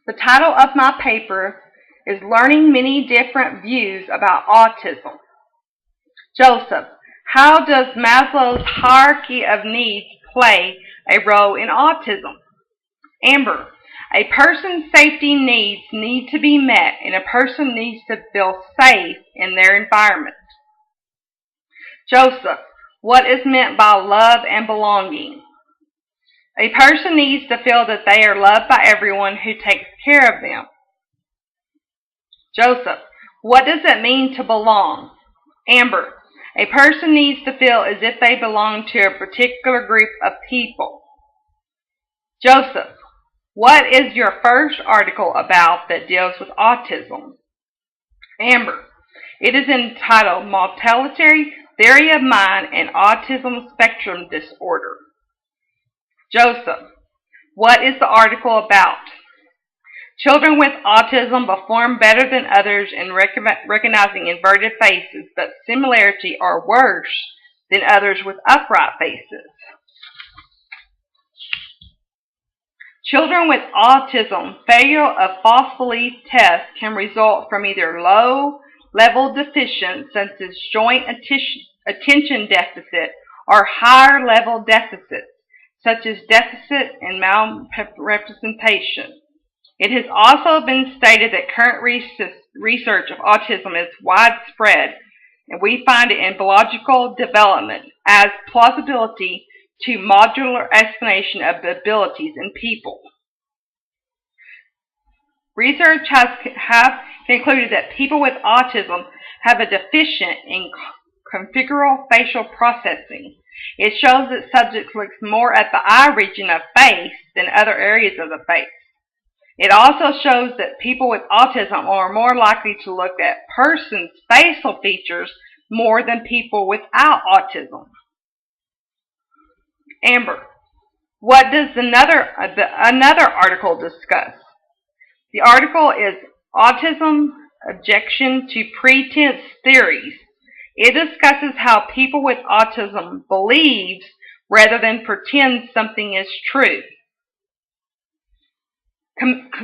The title of my paper is Learning Many Different Views About Autism. Joseph, how does Maslow's hierarchy of needs play a role in autism? Amber, a person's safety needs need to be met and a person needs to feel safe in their environment. Joseph, what is meant by love and belonging? A person needs to feel that they are loved by everyone who takes care of them. Joseph, what does it mean to belong? Amber, a person needs to feel as if they belong to a particular group of people. Joseph, what is your first article about that deals with autism? Amber, it is entitled Multiplicity Theory of Mind and Autism Spectrum Disorder. Joseph, what is the article about? Children with autism perform better than others in recognizing inverted faces, but similarity are worse than others with upright faces. Children with autism, failure of false belief tests can result from either low-level deficiencies such as joint attention deficit or higher-level deficits such as deficit and malrepresentation. It has also been stated that current research of autism is widespread, and we find it in biological development as plausibility to modular explanation of the abilities in people. Research has concluded that people with autism have a deficient in configural facial processing. It shows that subjects look more at the eye region of face than other areas of the face. It also shows that people with autism are more likely to look at persons' facial features more than people without autism. Amber, what does another article discuss? The article is Autism Objection to Pretense Theories. It discusses how people with autism believes rather than pretends something is true.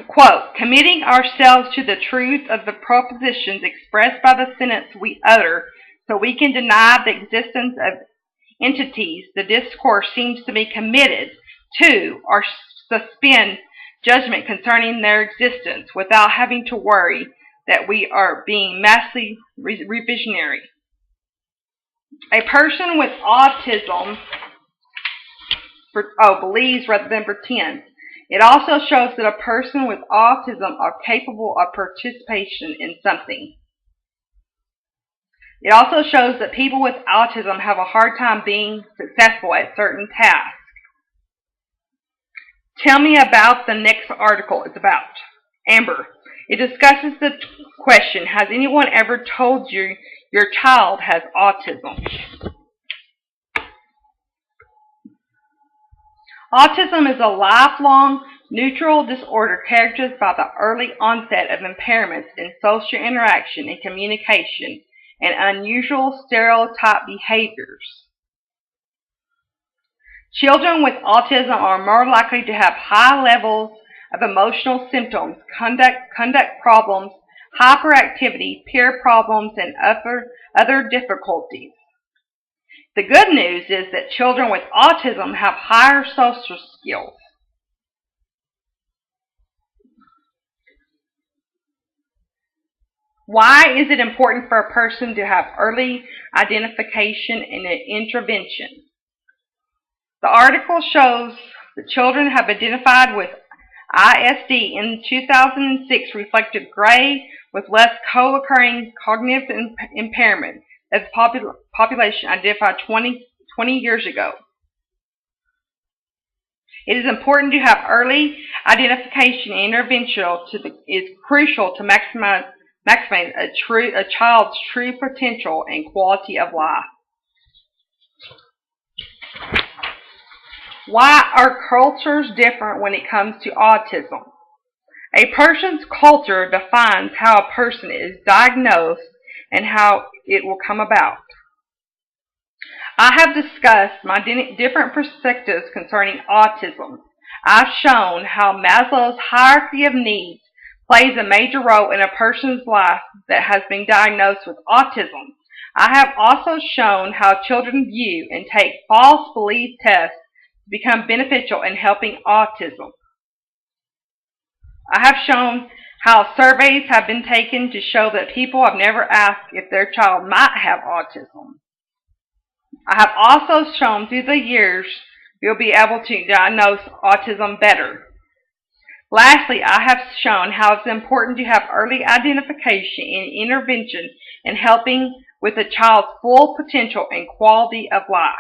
Quote, committing ourselves to the truth of the propositions expressed by the sentence we utter so we can deny the existence of entities the discourse seems to be committed to or suspend judgment concerning their existence without having to worry that we are being massively revisionary. A person with autism believes rather than pretends. It also shows that a person with autism are capable of participation in something. It also shows that people with autism have a hard time being successful at certain tasks. Tell me about the next article it's about. Amber, it discusses the question, has anyone ever told you your child has autism? Autism is a lifelong neutral disorder characterized by the early onset of impairments in social interaction and communication and unusual stereotype behaviors. Children with autism are more likely to have high levels of emotional symptoms, conduct problems, hyperactivity, peer problems, and other difficulties. The good news is that children with autism have higher social skills. Why is it important for a person to have early identification and intervention? The article shows that children have identified with ISD in 2006 reflected gray with less co-occurring cognitive impairment as the population identified 20 years ago. It is important to have early identification and intervention is crucial to maximize a child's true potential and quality of life. Why are cultures different when it comes to autism? A person's culture defines how a person is diagnosed and how it will come about. I have discussed my different perspectives concerning autism. I've shown how Maslow's hierarchy of needs plays a major role in a person's life that has been diagnosed with autism. I have also shown how children view and take false belief tests to become beneficial in helping autism. I have shown how surveys have been taken to show that people have never asked if their child might have autism. I have also shown through the years you'll be able to diagnose autism better. Lastly, I have shown how it's important to have early identification and intervention in helping with a child's full potential and quality of life.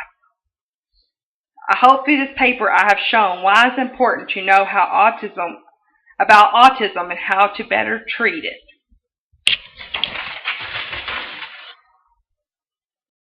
I hope through this paper I have shown why it's important to know about autism and how to better treat it.